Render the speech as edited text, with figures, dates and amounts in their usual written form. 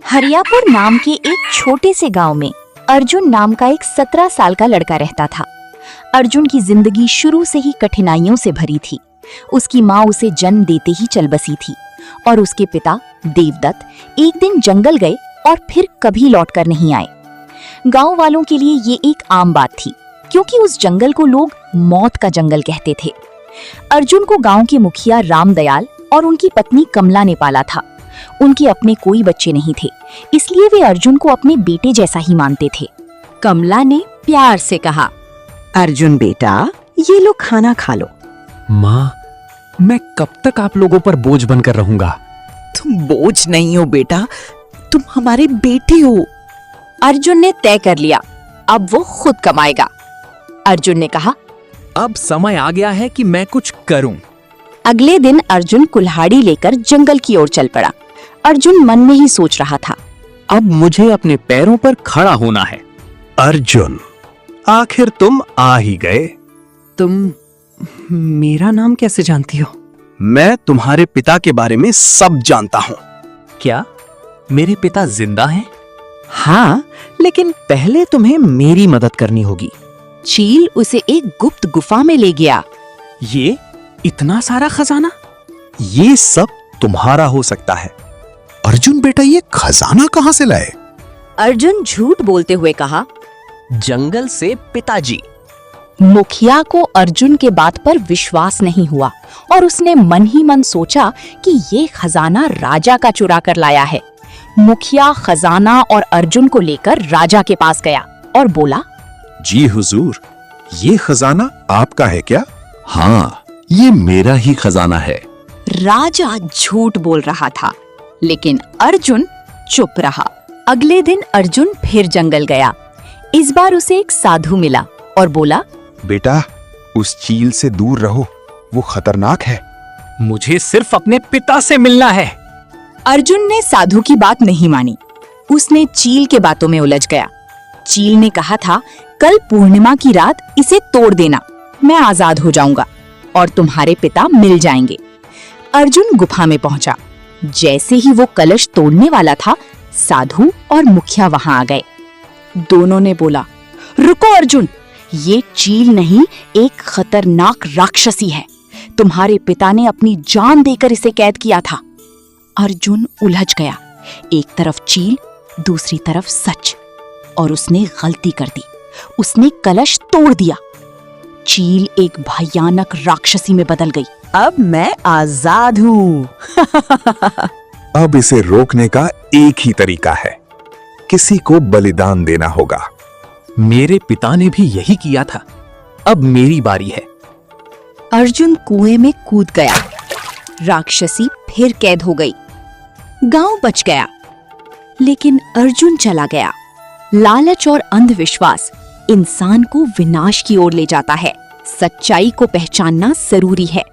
हरियापुर नाम के एक छोटे से गांव में अर्जुन नाम का एक 17 साल का लड़का रहता था। अर्जुन की जिंदगी शुरू से ही कठिनाइयों से भरी थी। उसकी माँ उसे जन्म देते ही चल बसी थी और उसके पिता देवदत्त एक दिन जंगल गए और फिर कभी लौटकर नहीं आए। गांव वालों के लिए ये एक आम बात थी, क्योंकि उस जंगल को लोग मौत का जंगल कहते थे। अर्जुन को गांव के मुखिया रामदयाल और उनकी पत्नी कमला ने पाला था। उनके अपने कोई बच्चे नहीं थे, इसलिए वे अर्जुन को अपने बेटे जैसा ही मानते थे। कमला ने प्यार से कहा, अर्जुन बेटा, ये लो खाना खा लो। माँ, मैं कब तक आप लोगों पर बोझ बनकर रहूंगा? तुम बोझ नहीं हो बेटा, तुम हमारे बेटे हो। अर्जुन ने तय कर लिया, अब वो खुद कमाएगा। अर्जुन ने कहा, अब समय आ गया है कि मैं कुछ करूं। अगले दिन अर्जुन कुल्हाड़ी लेकर जंगल की ओर चल पड़ा। अर्जुन मन में ही सोच रहा था, अब मुझे अपने पैरों पर खड़ा होना है। अर्जुन, आखिर तुम आ ही गए। तुम मेरा नाम कैसे जानती हो? मैं तुम्हारे पिता के बारे में सब जानता हूँ। क्या मेरे पिता जिंदा हैं? हाँ, लेकिन पहले तुम्हें मेरी मदद करनी होगी। चील उसे एक गुप्त गुफा में ले गया। ये इतना सारा खजाना? ये सब तुम्हारा हो सकता है। अर्जुन बेटा, ये खजाना कहां से लाए? अर्जुन झूठ बोलते हुए कहा, जंगल से पिताजी। मुखिया को अर्जुन के बात पर विश्वास नहीं हुआ और उसने मन ही मन सोचा कि ये खजाना राजा का चुरा कर लाया है। मुखिया खजाना और अर्जुन को लेकर राजा के पास गया और बोला, जी हुजूर, ये खजाना आपका है क्या? हाँ, ये मेरा ही खजाना है। राजा झूठ बोल रहा था, लेकिन अर्जुन चुप रहा। अगले दिन अर्जुन फिर जंगल गया। इस बार उसे एक साधु मिला और बोला, बेटा, उस चील से दूर रहो, वो खतरनाक है। मुझे सिर्फ अपने पिता से मिलना है। अर्जुन ने साधु की बात नहीं मानी। उसने चील के बातों में उलझ गया। चील ने कहा था, कल पूर्णिमा की रात इसे तोड़ देना, मैं आजाद हो जाऊंगा और तुम्हारे पिता मिल जाएंगे। अर्जुन गुफा में पहुंचा। जैसे ही वो कलश तोड़ने वाला था, साधु और मुखिया वहां आ गए। दोनों ने बोला, रुको अर्जुन, ये चील नहीं, एक खतरनाक राक्षसी है। तुम्हारे पिता ने अपनी जान देकर इसे कैद किया था। अर्जुन उलझ गया। एक तरफ चील, दूसरी तरफ सच, और उसने गलती कर दी। उसने कलश तोड़ दिया। चील एक भयानक राक्षसी में बदल गई। अब मैं आजाद हूँ। अब इसे रोकने का एक ही तरीका है, किसी को बलिदान देना होगा। मेरे पिता ने भी यही किया था। अब मेरी बारी है। अर्जुन कुएं में कूद गया। राक्षसी फिर कैद हो गई। गांव बच गया, लेकिन अर्जुन चला गया। लालच और अंधविश्वास इंसान को विनाश की ओर ले जाता है। सच्चाई को पहचानना जरूरी है।